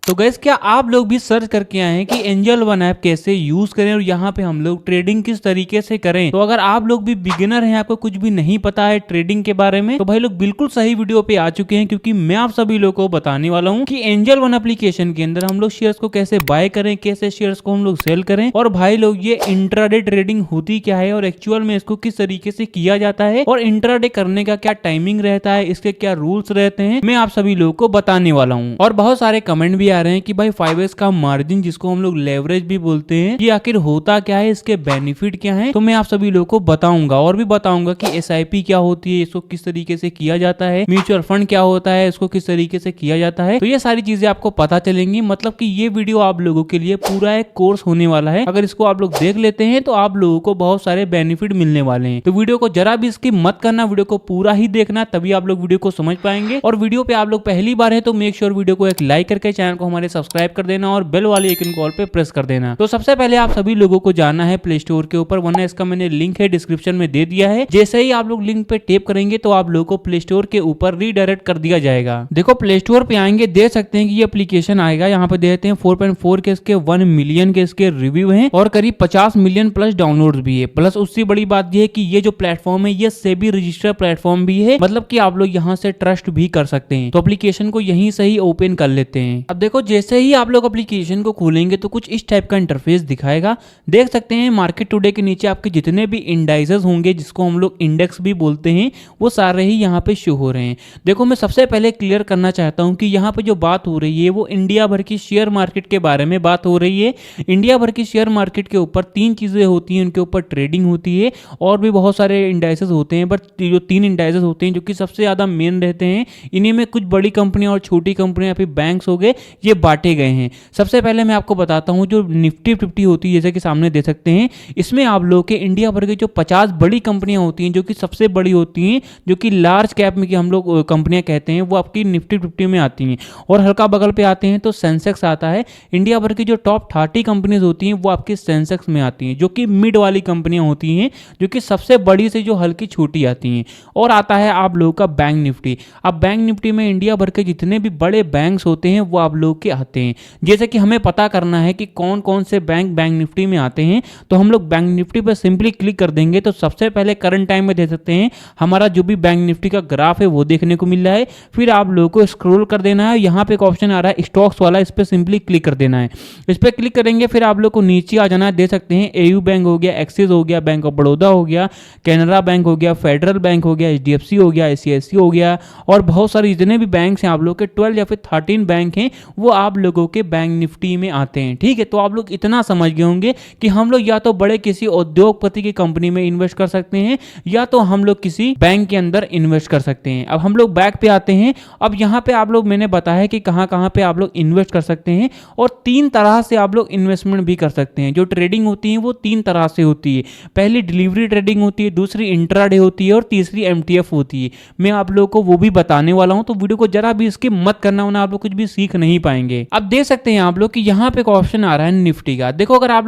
तो गाइस क्या आप लोग भी सर्च करके आए हैं कि एंजल वन ऐप कैसे यूज करें और यहाँ पे हम लोग ट्रेडिंग किस तरीके से करें। तो अगर आप लोग भी बिगिनर हैं, आपको कुछ भी नहीं पता है ट्रेडिंग के बारे में, तो भाई लोग बिल्कुल सही वीडियो पे आ चुके हैं, क्योंकि मैं आप सभी लोगों को बताने वाला हूँ कि एंजल वन एप्लीकेशन के अंदर हम लोग शेयर्स को कैसे बाय करें, कैसे शेयर्स को हम लोग सेल करें, और भाई लोग ये इंट्राडे ट्रेडिंग होती क्या है और एक्चुअल में इसको किस तरीके से किया जाता है, और इंट्राडे करने का क्या टाइमिंग रहता है, इसके क्या रूल्स रहते हैं, मैं आप सभी लोगों को बताने वाला हूँ। और बहुत सारे कमेंट भी आ रहे हैं कि भाई 5S का मार्जिन, जिसको हम लोग लेवरेज भी बोलते हैं, ये आखिर होता क्या है, इसके बेनिफिट क्या है, तो मैं आप सभी लोगों को बताऊंगा। और भी बताऊंगा कि SIP क्या होती है, इसको किस तरीके से किया जाता है, म्यूचुअल फंड क्या होता है, इसको किस तरीके से किया जाता है। तो ये सारी चीजें आपको पता चलेंगी। मतलब कि ये वीडियो आप लोगों के लिए पूरा एक कोर्स होने वाला है। अगर इसको आप लोग देख लेते हैं तो आप लोगों को बहुत सारे बेनिफिट मिलने वाले हैं। तो वीडियो को जरा भी स्किप मत करना, वीडियो को पूरा ही देखना, तभी आप लोग वीडियो को समझ पाएंगे। और वीडियो पे आप लोग पहली बार है तो मेक श्योर वीडियो को एक लाइक करके चैनल को हमारे सब्सक्राइब कर देना और बेल वाले आइकन कॉल पे प्रेस कर देना। तो सबसे पहले आप सभी लोगों को जाना है प्ले स्टोर के ऊपर, वरना इसका मैंने लिंक है डिस्क्रिप्शन में दे दिया है। जैसे ही आप लोग लिंक पे टैप करेंगे तो आप लोगों को प्ले स्टोर के ऊपर रीडायरेक्ट कर दिया जाएगा। देखो प्ले स्टोर पे आएंगे, देख सकते हैं कि ये एप्लीकेशन आएगा। यहाँ पे देखते हैं 4.4 के इसके 1 मिलियन के इसके रिव्यू हैं और करीब 50 मिलियन प्लस डाउनलोड्स भी है। प्लस उससे बड़ी बात ये है कि ये जो प्लेटफॉर्म है ये सेबी रजिस्टर्ड प्लेटफॉर्म भी है, मतलब कि आप लोग यहाँ से ट्रस्ट भी कर सकते हैं। तो एप्लीकेशन को यहीं से ही ओपन कर लेते हैं। अब देखो जैसे ही आप लोग एप्लीकेशन को खोलेंगे तो कुछ इस टाइप का इंटरफेस दिखाएगा। देख सकते हैं मार्केट टुडे के नीचे आपके जितने भी इंडाइसेस होंगे, जिसको हम लोग इंडेक्स भी बोलते हैं, वो सारे ही यहाँ पे शो हो रहे हैं। देखो मैं सबसे पहले क्लियर करना चाहता हूँ कि यहाँ पे जो बात हो रही है वो इंडिया भर की शेयर मार्केट के बारे में बात हो रही है। इंडिया भर की शेयर मार्केट के ऊपर 3 चीजें होती हैं, उनके ऊपर ट्रेडिंग होती है और भी बहुत सारे इंडाइसेस होते हैं, बट जो 3 इंडाइसेस होते हैं जो कि सबसे ज्यादा मेन रहते हैं, इन्हीं में कुछ बड़ी कंपनियां और छोटी कंपनियां फिर बैंक्स हो गए, ये बांटे गए हैं। सबसे पहले मैं आपको बताता हूं जो निफ्टी 50 होती है, जैसे कि सामने दे सकते हैं, इसमें आप लोग के इंडिया भर के जो 50 बड़ी कंपनियां होती हैं, जो कि सबसे बड़ी होती हैं, जो कि लार्ज कैप में की हम लोग कंपनियां कहते हैं, वो आपकी निफ्टी 50 में आती हैं। और हल्का बगल पे आते हैं तो सेंसेक्स आता है। इंडिया भर की जो टॉप 30 कंपनीज होती हैं वो आपकी सेंसेक्स में आती हैं, जो कि मिड वाली कंपनियां होती हैं, जो कि सबसे बड़ी से जो हल्की छोटी आती हैं। और आता है आप लोगों का बैंक निफ्टी। अब बैंक निफ्टी में इंडिया भर के जितने भी बड़े बैंक्स होते हैं वो आप लोग के आते हैं। जैसे कि हमें पता करना है कि कौन कौन से बैंक बैंक निफ्टी में आते हैं, तो हम लोग बैंक निफ्टी पर सिंपली क्लिक कर देंगे तो सबसे पहले करंट टाइम में दे सकते हैं हमारा जो भी बैंक निफ्टी का ग्राफ है वो देखने को मिल रहा है। फिर आप लोगों को स्क्रॉल कर देना है, यहाँ पे एक ऑप्शन आ रहा है स्टॉक्स वाला, इस पर सिंपली क्लिक कर देना है। इस पर क्लिक करेंगे फिर आप लोग को नीचे आ जाना है। दे सकते हैं AU बैंक हो गया, एक्सिस हो गया, बैंक ऑफ बड़ौदा हो गया, कैनरा बैंक हो गया, फेडरल बैंक हो गया, HDFC हो गया, ICICI हो गया, और बहुत सारे जितने भी बैंक हैं आप लोग के 12 या फिर 13 बैंक हैं वो आप लोगों के बैंक निफ्टी में आते हैं। ठीक है, तो आप लोग इतना समझ गए होंगे कि हम लोग या तो बड़े किसी उद्योगपति की कंपनी में इन्वेस्ट कर सकते हैं या तो हम लोग किसी बैंक के अंदर इन्वेस्ट कर सकते हैं। अब हम लोग बैक पे आते हैं। अब यहाँ पे आप लोग, मैंने बताया कि कहाँ कहाँ पे आप लोग इन्वेस्ट कर सकते हैं, और 3 तरह से आप लोग इन्वेस्टमेंट भी कर सकते हैं। जो ट्रेडिंग होती है वो 3 तरह से होती है। पहली डिलीवरी ट्रेडिंग होती है, दूसरी इंट्राडे होती है, और तीसरी MTF होती है। मैं आप लोगों को वो भी बताने वाला हूं, तो वीडियो को जरा भी स्किप मत करना, वरना आप लोग कुछ भी सीख नहीं पाएंगे। अब देख सकते हैं आप लोग कि यहाँ पे एक ऑप्शन आ रहा है निफ्टी का। देखो अगर आप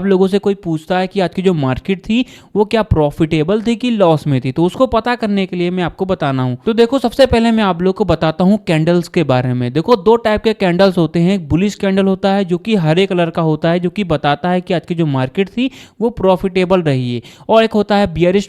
लोगों से कोई पूछता है कि आज की जो मार्केट थी वो क्या प्रॉफिटेबल थी कि लॉस में थी, तो उसको पता करने के लिए मैं आपको बताना हूं। तो देखो सबसे पहले मैं आप लोग को बताता हूं कैंडल्स के बारे में। देखो 2 टाइप के कैंडल्स होते हैं। एक बुलिश कैंडल होता है जो कि हरे कलर का होता है, जो कि बताता है कि आज की जो मार्केट थी वो प्रॉफिटेबल रही है, और एक होता है बियरिश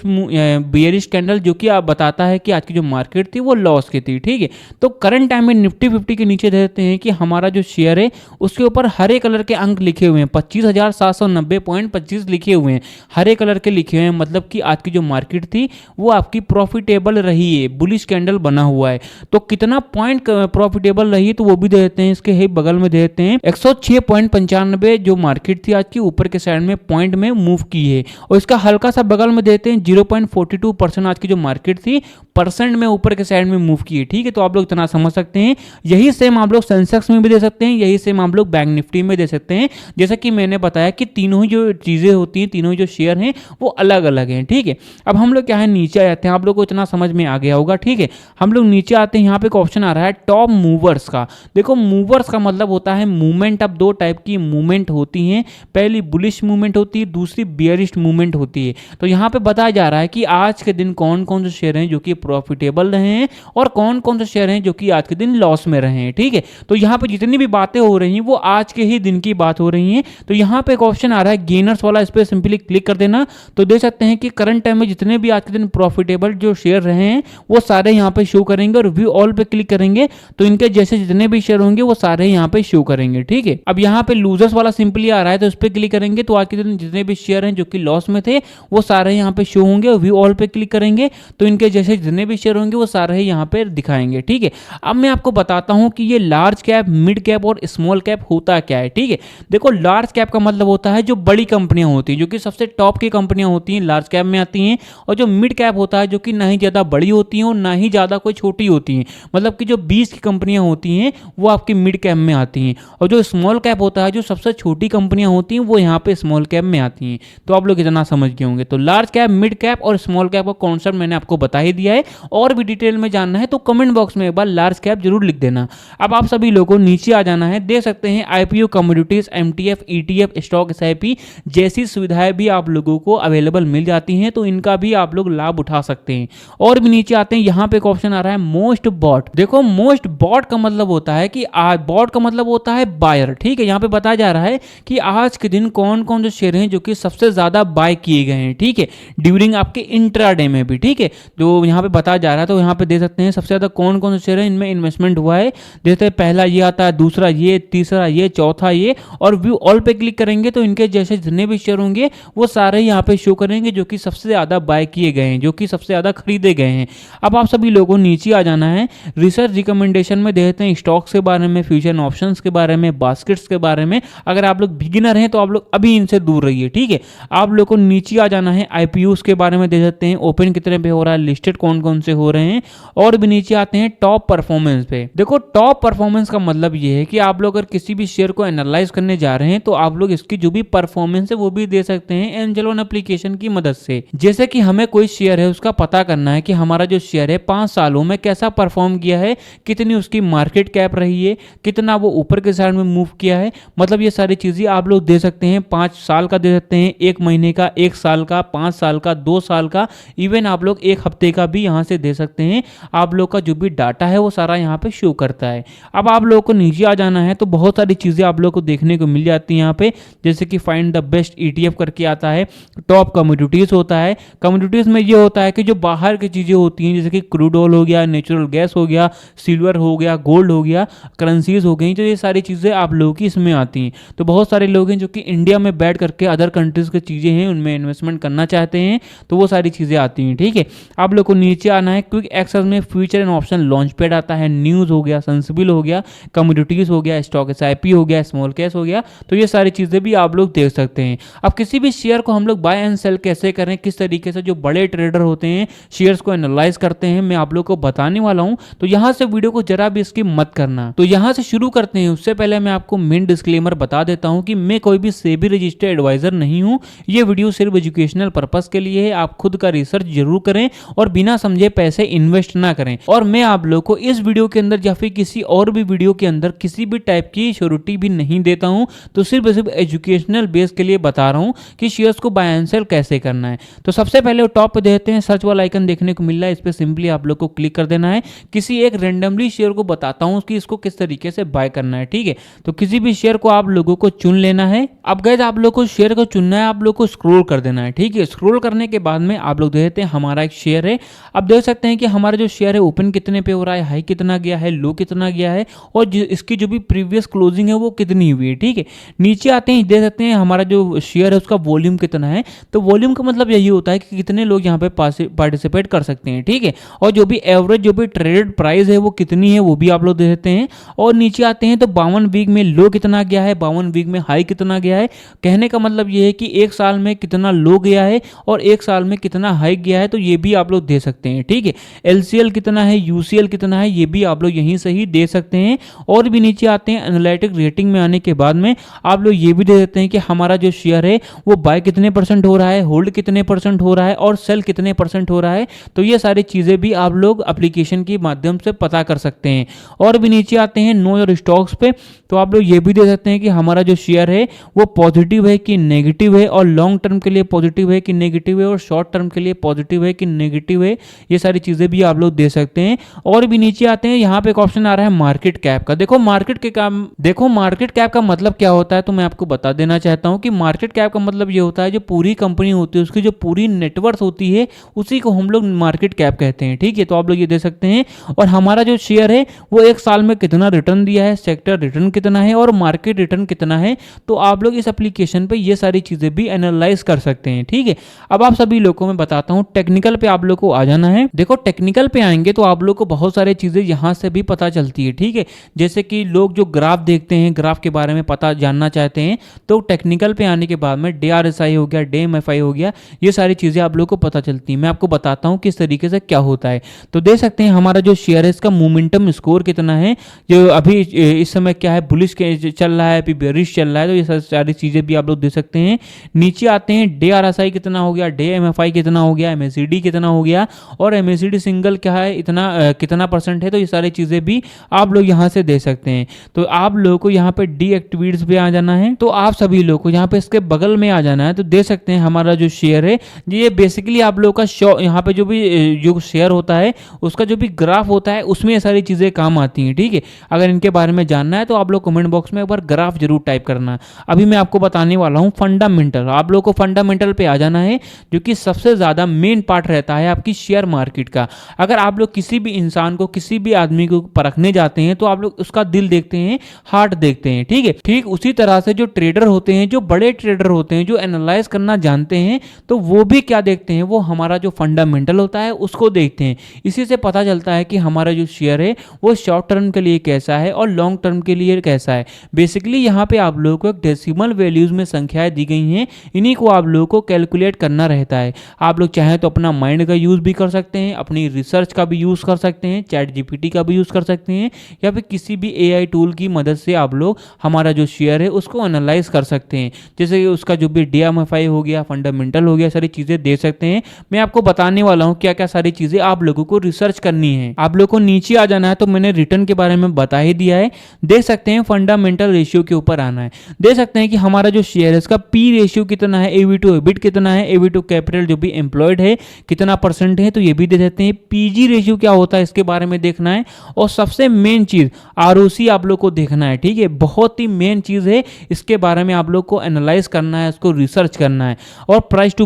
कैंडल, जो कि आप बताता है कि आज की जो मार्केट थी वो लॉस की थी। ठीक है, तो करंट टाइम में निफ्टी 50 के नीचे देते हैं कि हमारा जो शेयर है उसके ऊपर हरे कलर के अंक लिखे हुए हैं, 25,790.25 लिखे हुए हैं, हरे कलर के लिखे हुए हैं, मतलब कि आज की जो मार्केट थी वो आपकी प्रॉफिटेबल रही है, बुलिश कैंडल बना हुआ है। तो कितना पॉइंट प्रॉफिटेबल रही है तो वो भी दे देते हैं, इसके ही बगल में दे देते हैं 106.95 जो मार्केट थी आज की ऊपर के साइड में पॉइंट में मूव की है, और इसका हल्का सा बगल में देते हैं 0.42% आज की जो मार्केट थी परसेंट में ऊपर के साइड में मूव की है। ठीक है, तो आप लोग इतना समझ सकते हैं। यही सेम आप लोग सेंसेक्स में भी दे सकते हैं, यही सेम आप लोग बैंक निफ्टी में दे सकते हैं। जैसा कि मैंने बताया कि तीनों ही जो चीजें होती हैं, तीनों ही जो शेयर हैं वो अलग अलग हैं। ठीक है, अब हम लोग क्या है नीचे आ जाते हैं, आप लोग को इतना समझ में आ गया होगा। ठीक है, हम लोग नीचे आते हैं, यहाँ पे एक ऑप्शन आ रहा है टॉप मूवर्स का। देखो मूवर्स का मतलब होता है मूवमेंट। अब 2 टाइप की मूवमेंट होती हैं, पहली बुलिश मूवमेंट होती है, दूसरी बियरिश मूवमेंट होती है। तो यहाँ पे बताया जा रहा है कि आज के दिन कौन कौन से शेयर हैं जो कि प्रॉफिटेबल रहे हैं और कौन कौन से शेयर हैं जो कि आज के दिन लॉस में रहे हैं। ठीक है, तो यहाँ पे जितनी भी बातें हो रही हैं वो आज के ही दिन की बात हो रही हैं। तो यहाँ पे एक ऑप्शन आ रहा है गेनर्स वाला, इस पर सिंपली क्लिक कर देना। तो देख सकते हैं कि करंट टाइम में जितने भी आज के दिन प्रॉफिटेबल जो शेयर रहे हैं वो सारे यहाँ पे शो करेंगे, और व्यू ऑल पे क्लिक करेंगे तो इनके जैसे जितने भी शेयर होंगे वो सारे यहाँ पे शो करेंगे। ठीक है, अब यहाँ पे लूजर्स वाला सिंपली आ रहा है, तो इस पर क्लिक करेंगे तो आज के दिन जितने भी शेयर हैं जो कि लॉस में थे वो सारे यहाँ पे शो होंगे, और व्यू ऑल पे क्लिक करेंगे तो इनके जैसे जितने भी शेयर होंगे वो सारे यहाँ पे दिखाएंगे। ठीक है, अब मैं आपको बताता हूँ कि ये लार्ज कैप, मिड कैप और स्मॉल कैप होता क्या है। ठीक है, देखो लार्ज कैप का मतलब होता है जो बड़ी कंपनियां होती हैं, जो कि सबसे टॉप की कंपनियां होती हैं, लार्ज कैप में आती हैं। और जो मिड कैप होता है जो कि ना ही ज़्यादा बड़ी होती हैं और ना ही ज़्यादा कोई छोटी होती हैं, मतलब कि जो 20 की कंपनियां होती हैं वो आपकी मिड कैप में आती हैं। और जो स्मॉल कैप होता है, जो सबसे छोटी कंपनियां होती हैं, वो यहाँ पे स्मॉल कैप में आती हैं। तो आप लोग इतना समझ गए होंगे। तो लार्ज कैप, मिड कैप और स्मॉल कैप का कॉन्सेप्ट मैंने आपको बता ही दिया है। और भी डिटेल में जानना है तो कमेंट बॉक्स में एक बार लार्ज कैप जरूर लिख देना। अब आप सभी लोगों को नीचे आ जाना है, देख सकते हैं IPO, commodities, MTF, ETF, stock SIP जैसी सुविधाएं भी आप लोगों को अवेलेबल मिल जाती हैं, तो इनका भी आप लोग लाभ उठा सकते हैं। और भी नीचे आते हैं, यहाँ पे एक ऑप्शन आ रहा है मोस्ट बॉट। देखो मोस्ट बॉट का मतलब होता है कि बॉट का मतलब होता है बायर। ठीक है, यहाँ पे बताया जा रहा है कि आज के दिन कौन कौन से शेयर हैं जो कि सबसे ज्यादा बाय किए गए हैं। ठीक है, ड्यूरिंग आपके इंट्राडे में भी। ठीक है, जो यहाँ पे बताया जा रहा है, तो यहाँ पे देख सकते हैं सबसे ज्यादा कौन कौन से शेयर हैं इनमें इन्वेस्टमेंट हुआ है। देखते हैं पहला ये आता है, दूसरा ये, तीसरा ये, चौथा ये, और व्यू ऑल पे क्लिक करेंगे तो इनके जैसे जितने भी शेयर होंगे वो सारे यहाँ पे शो करेंगे जो कि सबसे ज्यादा बाय किए गए हैं, जो कि सबसे ज्यादा खरीदे गए हैं। अब आप सभी लोगों नीचे आ जाना है, रिसर्च रिकमेंडेशन में देखते हैं स्टॉक्स के बारे में, फ्यूचर ऑप्शंस के बारे में, बास्केट्स के बारे में। अगर आप लोग बिगिनर हैं तो आप लोग अभी इनसे दूर रहिए। ठीक है, आप लोग को नीचे आ जाना है, आईपीओ के बारे में देख सकते हैं, ओपन कितने पे हो रहा है, लिस्टेड कौन कौन से हो रहे हैं। और भी नीचे आते हैं टॉप परफॉर्मेंस पे। देखो टॉप परफॉर्मेंस का मतलब ये है कि आप लोग अगर किसी भी शेयर को एनालाइज करने जा रहे हैं तो आप लोग इसकी जो भी परफॉर्मेंस है वो भी दे सकते हैं एंजल वन एप्लीकेशन की मदद से। जैसे कि हमें कोई शेयर है उसका पता करना है कि हमारा जो शेयर है 5 सालों में कैसा परफॉर्म किया है, कितनी उसकी मार्केट कैप रही है, कितना वो ऊपर के साइड में मूव किया है, मतलब ये सारी चीजें आप लोग दे सकते हैं। 5 साल का दे सकते हैं, 1 महीने का, 1 साल का, 5 साल का, 2 साल का, इवन आप लोग 1 हफ्ते का भी यहाँ से दे सकते हैं। आप लोग का जो भी डाटा है वो सारा यहाँ पे शो करता है। अब आप लोगों को नीचे आ जाना है तो बहुत सारी चीजें आप लोग को देखने को मिल जाती है यहाँ पे, जैसे कि फाइंड द बेस्ट ईटीएफ करके आता है, टॉप कमोडिटीज होता है। कमोडिटीज में ये होता है कि जो बाहर की चीजें होती हैं, जैसे कि क्रूड ऑयल हो गया, नेचुरल गैस हो गया, सिल्वर हो गया, गोल्ड हो गया, करेंसीज हो गई, तो ये सारी चीजें आप लोगों की इसमें आती हैं। तो बहुत सारे लोग हैं जो कि इंडिया में बैठ करके अदर कंट्रीज की चीजें हैं उनमें इन्वेस्टमेंट करना चाहते हैं, तो वो सारी चीजें आती हैं। ठीक है, आप लोग को नीचे आना है, क्विक एक्सेस में future and option launch pad आता है, न्यूज हो गया, सेंसिबल हो गया, कमोडिटीज हो गया, स्टॉक एसआईपी हो गया, स्मॉल कैश हो गया, तो ये सारी चीजें भी आप लोग देख सकते हैं। अब किसी भी शेयर को हम लोग बाय एंड सेल कैसे करें, किस तरीके से जो बड़े ट्रेडर होते हैं शेयर्स को एनालाइज करते हैं, मैं आप लोग को बताने वाला हूं। तो यहां से वीडियो को जरा भी स्किप मत करना। तो यहां से शुरू करते हैं। उससे पहले मैं आपको मेन डिस्क्लेमर बता देता हूं कि मैं कोई भी सेबी रजिस्टर्ड एडवाइजर नहीं हूं। ये वीडियो सिर्फ एजुकेशनल पर्पस के लिए है। आप खुद का रिसर्च जरूर करें और बिना समझे पैसे इन्वेस्ट ना करें। और मैं आप लोग को इस वीडियो के अंदर या फिर किसी और भी वीडियो के अंदर किसी भी टाइप की श्योरिटी भी नहीं देता हूं। तो सिर्फ एजुकेशनल बेस के लिए बता रहा हूं कि शेयर्स को बाय एंड सेल कैसे करना है। तो सबसे पहले टॉप पे देते हैं, सर्च वाला आइकन देखने को मिल रहा है, इस पे सिंपली आप लोग को क्लिक कर देना है। किसी एक रेंडमली शेयर को बताता हूं कि इसको किस तरीके से बाय करना है। ठीक है, तो किसी भी शेयर को आप लोगों को चुन लेना है। अब गाइस आप लोग को शेयर को चुनना है, आप लोग को स्क्रॉल कर देना है। ठीक है, स्क्रॉल करने के बाद में आप लोग देखते हैं हमारा एक शेयर है। अब देख सकते हैं कि हमारा जो शेयर है ओपन कितने पे हो रहा है, हाई कितना गया है, लो कितना गया है, और इसकी जो भी प्रीवियस क्लोजिंग है वो कितनी हुई है। ठीक है, नीचे आते हैं, देख सकते हैं हमारा जो शेयर है उसका वॉल्यूम कितना है। तो वॉल्यूम का मतलब यही होता है कि कितने लोग यहाँ पे पार्टिसिपेट कर सकते हैं। ठीक है, और जो भी एवरेज जो भी ट्रेडेड प्राइस है वो कितनी है वो भी आप लोग देख सकते हैं। और नीचे आते हैं तो 52 वीक में लो कितना गया है, 52 वीक में हाई कितना गया है। कहने का मतलब ये है कि 1 साल में कितना लो गया है और 1 साल में कितना हाई गया है, तो ये भी आप लोग दे सकते हैं। ठीक है, एलसीएल कितना है, यूसीएल कितना है, ये भी आप लोग यहीं से ही दे सकते हैं। और भी नीचे आते हैं एनालिटिक रेटिंग में आने के बाद में आप लोग ये भी दे सकते हैं कि हमारा जो शेयर है वो बाय कितने % हो रहा है, होल्ड कितने % हो रहा है और सेल कितने % हो रहा है। तो ये सारी चीजें भी आप लोग एप्लीकेशन के माध्यम से पता कर सकते हैं। और भी नीचे आते हैं नो योर स्टॉक्स पे, तो आप लोग ये भी दे सकते हैं कि हमारा जो शेयर है वो पॉजिटिव है कि नेगेटिव है, और लॉन्ग टर्म के लिए पॉजिटिव है कि नेगेटिव है, और शॉर्ट टर्म के लिए पॉजिटिव है कि नेगेटिव है। ये सारी चीजें भी आप लोग दे सकते हैं। और भी नीचे आते हैं, यहाँ पे एक ऑप्शन आ रहा है मार्केट कैप कैप का। देखो मार्केट कैप का मतलब क्या होता है तो मैं आपको बता देना चाहता हूं कि मार्केट कैप का मतलब ये होता है जो पूरी कंपनी होती है उसकी जो पूरी नेटवर्थ होती है उसी को हम लोग मार्केट कैप कहते हैं। ठीक है, तो आप लोग ये दे सकते हैं। और हमारा जो शेयर है वो एक साल में कितना रिटर्न दिया है, सेक्टर रिटर्न कितना है और मार्केट रिटर्न कितना है, तो आप लोग इस एप्लीकेशन पे ये सारी चीजें भी एनालाइज कर सकते हैं। ठीक है, अब आप सभी लोगों को मैं बताता हूं, टेक्निकल पे आप लोग को आ जाना है। देखो टेक्निकल पे आएंगे तो आप लोग को बहुत सारी चीजें यहां से भी पता चलती है। ठीक है, जैसे कि लोग जो ग्राफ देखते हैं, ग्राफ के बारे में पता जानना चाहते हैं, तो टेक्निकल पे आने के बाद में DRSI हो गया, DMFI हो गया, ये सारी चीजें आप लोग को पता चलती हैं। मैं आपको बताता हूं किस तरीके से क्या होता है। तो देख सकते हैं हमारा जो शेयर है इसका मोमेंटम स्कोर कितना है, जो अभी इस समय क्या है, बुलिश चल रहा है, अभी बेरिश चल रहा है, तो ये सारी चीजें भी आप लोग देख सकते हैं। नीचे आते हैं DRSI कितना हो गया, DMFI कितना हो गया, MACD कितना हो गया और MACD सिंगल क्या है, इतना कितना परसेंट है, तो ये सारी चीजें भी आप लोग यहाँ से दे सकते हैं। तो आप लोगों को यहाँ पे डीएक्टिवेट्स पे आ जाना है, तो आप सभी लोग को यहाँ पे इसके बगल में आ जाना है। तो दे सकते हैं हमारा जो शेयर है ये बेसिकली आप लोग का यहाँ पे जो भी जो शेयर होता है उसका जो भी ग्राफ होता है उसमें ये सारी चीजें काम आती हैं। ठीक है, अगर इनके बारे में जानना है तो आप लोग कमेंट बॉक्स में एक बार ग्राफ जरूर टाइप करना। अभी मैं आपको बताने वाला हूँ फंडामेंटल। आप लोग को फंडामेंटल पे आ जाना है जो कि सबसे ज्यादा मेन पार्ट रहता है आपकी शेयर मार्केट का। अगर आप लोग किसी भी इंसान को, किसी भी आदमी को परखने जाते हैं तो आप लोग उसका दिल देखते हैं, हार्ट देखते हैं। ठीक है, ठीक उसी तरह से जो ट्रेडर होते हैं, जो बड़े ट्रेडर होते हैं, जो एनालाइज करना जानते हैं, तो वो भी क्या देखते हैं, वो हमारा जो फंडामेंटल होता है उसको देखते हैं। इसी से पता चलता है कि हमारा जो शेयर है वो शॉर्ट टर्म के लिए कैसा है और लॉन्ग टर्म के लिए कैसा है। बेसिकली यहाँ पे आप लोगों को एक डेसिमल वैल्यूज में संख्याएं दी गई हैं, इन्हीं को आप लोगों को कैलकुलेट करना रहता है। आप लोग चाहें तो अपना माइंड का यूज भी कर सकते हैं, अपनी रिसर्च का भी यूज कर सकते हैं, ChatGPT का भी यूज कर सकते हैं, या फिर किसी भी AI टूल की मदद से आप लोग हमारा जो शेयर है उसको एनालाइज कर सकते हैं। जैसे कि उसका जो भी DMFI हो गया, फंडामेंटल हो गया, सारी चीजें दे सकते हैं। मैं आपको बताने वाला हूँ क्या क्या सारी चीजें आप लोगों को रिसर्च करनी है। आप लोगों को नीचे आ जाना है, तो मैंने रिटर्न के बारे में बता ही दिया है। देख सकते हैं फंडामेंटल रेशियो के ऊपर आना है। देख सकते हैं कि हमारा जो शेयर है इसका P रेशियो कितना है, EV टू EBIT कितना है, EV टू कैपिटल जो भी एम्प्लॉयड है कितना परसेंट है, तो ये भी दे देते हैं। PG रेशियो क्या होता है इसके बारे में देखना है। और सबसे मेन चीज ROC आप लोग को देखना है। ठीक है, बहुत ही मेन चीज है, इसके बारे में आप लोग को एनालाइज करना है, उसको रिसर्च करना है। और प्राइस टू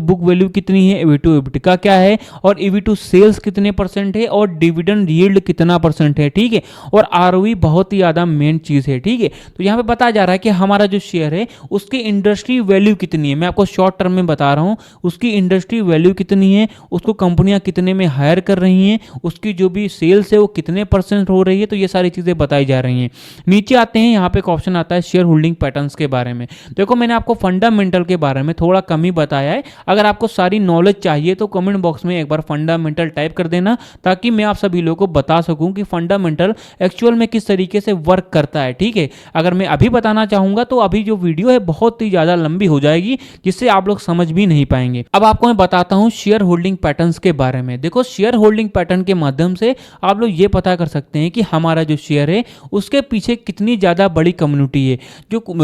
बुक वैल्यू कितनी है, EV टू EBIT का क्या है, और EV टू सेल्स कितने परसेंट है, और डिविडेंड यील्ड कितना परसेंट है। ठीक है, और ROE बहुत ही ज्यादा मेन चीज है। ठीक है, तो यहाँ पे बताया जा रहा है कि हमारा जो शेयर है उसकी इंडस्ट्री वैल्यू कितनी है। मैं आपको शॉर्ट टर्म में बता रहा हूँ उसकी इंडस्ट्री वैल्यू कितनी है, उसको कंपनियां कितने में हायर कर रही हैं, उसकी जो भी सेल्स है वो कितने परसेंट हो रही है, तो ये सारी चीजें बताई जा रही हैं। नीचे आते हैं, यहाँ पे एक ऑप्शन आता है शेयर होल्डिंग पैटर्न्स के बारे में। देखो मैंने आपको फंडामेंटल के बारे में थोड़ा कम ही बताया है। अगर आपको सारी नॉलेज चाहिए तो कमेंट बॉक्स में एक बार फंडामेंटल टाइप कर देना, ताकि मैं आप सभी लोगों को बता सकूं कि फंडामेंटल एक्चुअल में किस तरीके से वर्क करता है। ठीक है, अगर मैं अभी बताना चाहूंगा तो अभी जो वीडियो है बहुत ही ज्यादा लंबी हो जाएगी, जिससे आप लोग समझ भी नहीं पाएंगे। अब आपको मैं बताता हूं शेयर होल्डिंग पैटर्न्स के बारे में। देखो शेयर होल्डिंग पैटर्न के माध्यम से आप लोग ये पता कर सकते हैं कि हमारा जो शेयर है उसके पीछे कितनी ज्यादा बड़ी कम्युनिटी है।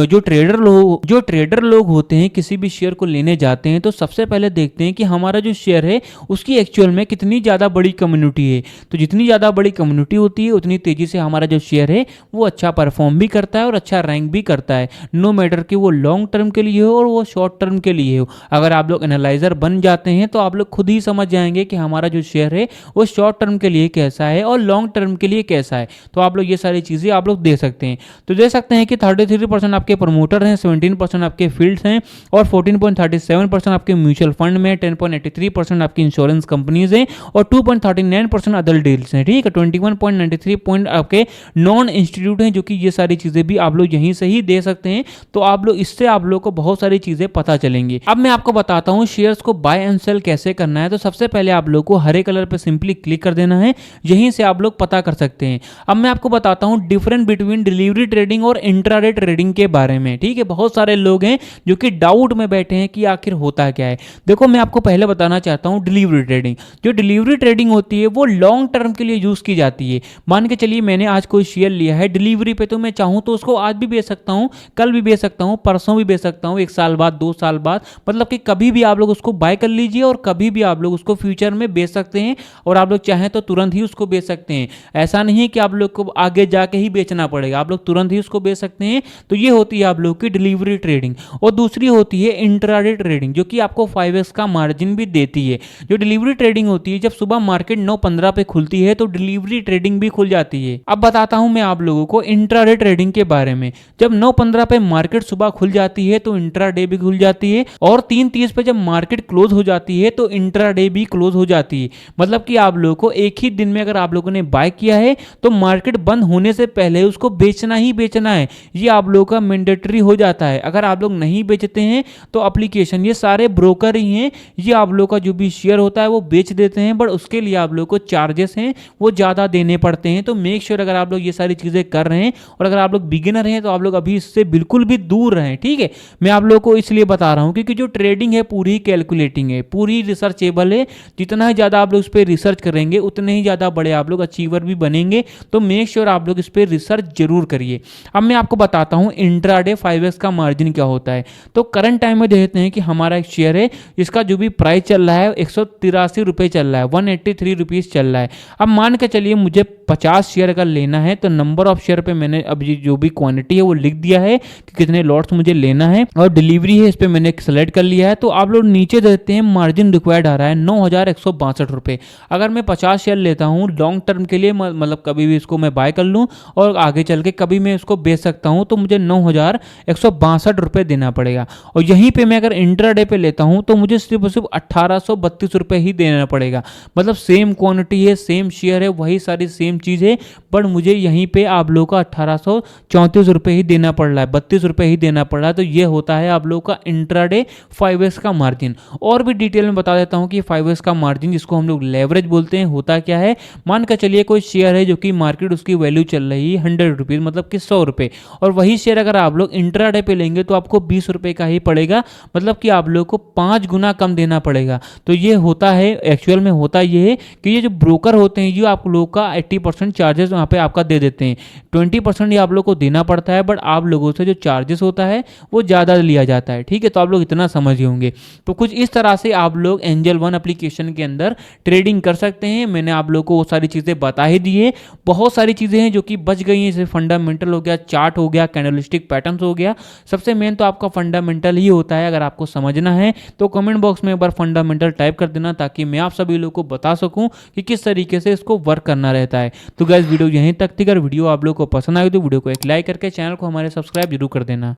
जो ट्रेडर लोग होते हैं किसी भी शेयर को लेने जाते हैं तो सबसे पहले देखते हैं कि हमारा जो शेयर है उसकी एक्चुअल में कितनी ज्यादा बड़ी कम्युनिटी है। तो जितनी ज्यादा बड़ी कम्युनिटी होती है उतनी तेजी से हमारा जो शेयर है वो अच्छा परफॉर्म भी करता है और अच्छा रैंक भी करता है, नो मैटर कि वो लॉन्ग टर्म के लिए हो और वो शॉर्ट टर्म के लिए हो। अगर आप लोग एनालाइजर बन जाते हैं तो आप लोग खुद ही समझ जाएंगे कि हमारा जो शेयर है वो शॉर्ट टर्म के लिए कैसा है और लॉन्ग टर्म के लिए कैसा है। तो आप लोग ये सारी चीजें आप लोग दे सकते हैं। तो दे सकते हैं कि 33% आपके प्रमोटर हैं, 17% आपके फील्ड्स हैं, और 14.37% आपके म्यूचुअल फंड में, 10.83% आपकी इंश्योरेंस कंपनीज हैं, और 2.39% अदर डील्स हैं। ठीक है, 21.93 आपके नॉन इंस्टीट्यूट हैं, जो कि ये सारी चीजें भी आप लोग यहीं से ही दे सकते हैं। तो आप लोग इससे आप लोग को बहुत सारी चीजें पता चलेंगी। अब मैं आपको बताता हूं शेयर्स को बाय एंड सेल कैसे करना है। तो सबसे पहले आप लोग को हरे कलर पे सिंपली क्लिक कर देना है, यहीं से आप लोग पता कर सकते हैं। अब मैं आपको बताता हूं डिफरेंस बिटवीन डिलीवरी ट्रेडिंग और इंट्राडे ट्रेडिंग के बारे में। ठीक है, बहुत सारे लोग हैं जो कि डाउट में बैठे हैं कि आखिर होता क्या है। देखो मैं आपको पहले बताना चाहता हूं डिलीवरी ट्रेडिंग। जो डिलीवरी ट्रेडिंग होती है वो लॉन्ग टर्म के लिए यूज की जाती है। मान के चलिए मैंने आज कोई शेयर लिया है डिलीवरी पे, तो मैं चाहूं तो उसको आज भी बेच सकता हूं, कल भी बेच सकता हूं, परसों भी बेच सकता हूं, 1 साल बाद, 2 साल बाद, मतलब कि कभी भी आप लोग उसको बाय कर लीजिए और कभी भी आप लोग उसको फ्यूचर में बेच सकते हैं। और आप लोग चाहें तो तुरंत ही उसको बेच सकते हैं। ऐसा ऐसा नहीं है कि आप लोग को आगे जाके ही बेचना पड़ेगा, आप लोग तुरंत ही उसको बेच सकते हैं। तो ये होती है आप लोग की डिलीवरी ट्रेडिंग। और दूसरी होती है इंट्राडे ट्रेडिंग, जो कि आपको 5x का मार्जिन भी देती है। जो डिलीवरी ट्रेडिंग होती है, जब सुबह मार्केट 9:15 पे खुलती है तो डिलीवरी ट्रेडिंग भी खुल जाती है। अब बताता हूं मैं आप लोगों को इंट्राडे ट्रेडिंग के बारे में। जब 9:15 पे मार्केट सुबह खुल जाती है तो इंट्राडे भी खुल जाती है, और 3:30 पे जब मार्केट क्लोज हो जाती है तो इंट्राडे भी क्लोज हो जाती है। मतलब कि आप लोगों को एक ही दिन में अगर आप लोगों ने बाय किया है तो मार्केट बंद होने से पहले उसको बेचना ही बेचना है, ये आप लोगों का मैंडेटरी हो जाता है। अगर आप लोग नहीं बेचते हैं तो एप्लीकेशन, ये सारे ब्रोकर ही हैं, ये आप लोगों का जो भी शेयर होता है वो बेच देते हैं, बट उसके लिए आप लोगों को चार्जेस हैं वो ज़्यादा देने पड़ते हैं। तो मेक श्योर अगर आप लोग ये सारी चीज़ें कर रहे हैं और अगर आप लोग बिगिनर हैं तो आप लोग अभी इससे बिल्कुल भी दूर रहें, ठीक है। मैं आप लोगों को इसलिए बता रहा हूँ क्योंकि जो ट्रेडिंग है पूरी कैलकुलेटिंग है, पूरी रिसर्चेबल है। जितना ही ज़्यादा आप लोग इस पर रिसर्च करेंगे उतने ही ज़्यादा बड़े आप लोग अचीवर भी बनेंगे। तो मेक श्योर आप लोग इस पर रिसर्च जरूर करिए। अब मैं आपको बताता हूँ इंट्राडे 5x का मार्जिन क्या होता है। तो करंट टाइम में देखते हैं कि हमारा एक शेयर है, इसका जो भी प्राइस चल रहा है 183 रुपये चल रहा है, 183 रुपीज़ चल रहा है। अब मान के चलिए मुझे 50 शेयर अगर लेना है तो नंबर ऑफ शेयर पे मैंने अभी जो भी क्वांटिटी है वो लिख दिया है कि कितने लॉट्स मुझे लेना है, और डिलीवरी है इस पर मैंने सेलेक्ट कर लिया है। तो आप लोग नीचे देते हैं मार्जिन रिक्वायर्ड आ रहा है 9,162 रुपये। अगर मैं 50 शेयर लेता हूँ लॉन्ग टर्म के लिए, मतलब कभी भी इसको मैं बाय कर लूँ और आगे चल के कभी मैं इसको बेच सकता हूँ, तो मुझे 9,162 रुपये देना पड़ेगा। और यहीं पे मैं अगर इंट्राडे पे लेता हूँ तो मुझे सिर्फ 1832 रुपये ही देना पड़ेगा। मतलब सेम क्वांटिटी है, सेम शेयर है, वही सारी सेम चीज़ है, बट मुझे यहीं पे आप लोगों का 1834 रुपये ही देना पड़ रहा है, 32 रुपये ही देना पड़ रहा है। तो ये होता है आप लोगों का इंट्राडे 5x का मार्जिन। और भी डिटेल में बता देता हूँ कि 5x का मार्जिन, जिसको हम लोग लेवरेज बोलते हैं, होता क्या है। मान कर चलिए कोई शेयर है जो कि मार्केट उसकी वैल्यू चल रही है 100 रुपीज़, मतलब कि 100 रुपये, और वही शेयर अगर आप लोग इंट्राडे पे लेंगे तो आपको 20 रुपये का ही पड़ेगा, मतलब कि आप लोग को 5 गुना कम देना पड़ेगा। तो ये होता है, एक्चुअल में होता ये है कि ये जो ब्रोकर होते हैं ये आप लोग का 80% चार्जेस वहाँ पे आपका दे देते हैं, 20% ये आप लोग को देना पड़ता है, बट आप लोगों से जो चार्जेस होता है वो ज़्यादा लिया जाता है, ठीक है। तो आप लोग इतना समझ होंगे। तो कुछ इस तरह से आप लोग एंजल वन एप्लीकेशन के अंदर ट्रेडिंग कर सकते हैं। मैंने आप लोग को वो सारी चीज़ें बता ही दी है। बहुत सारी चीज़ें हैं जो कि बच गई हैं, जैसे फंडामेंटल हो गया, चार्ट हो गया, कैंडलस्टिक पैटर्न्स हो गया। सबसे मेन तो आपका फंडामेंटल ही होता है। अगर आपको समझना है तो कमेंट बॉक्स में एक बार फंडामेंटल टाइप कर देना, ताकि मैं आप सभी लोग को बता सकूं कि किस तरीके से इसको वर्क करना रहता है। तो गाइस वीडियो यहीं तक थी। अगर वीडियो आप लोग को पसंद आई तो वीडियो को एक लाइक करके चैनल को हमारे सब्सक्राइब जरूर कर देना।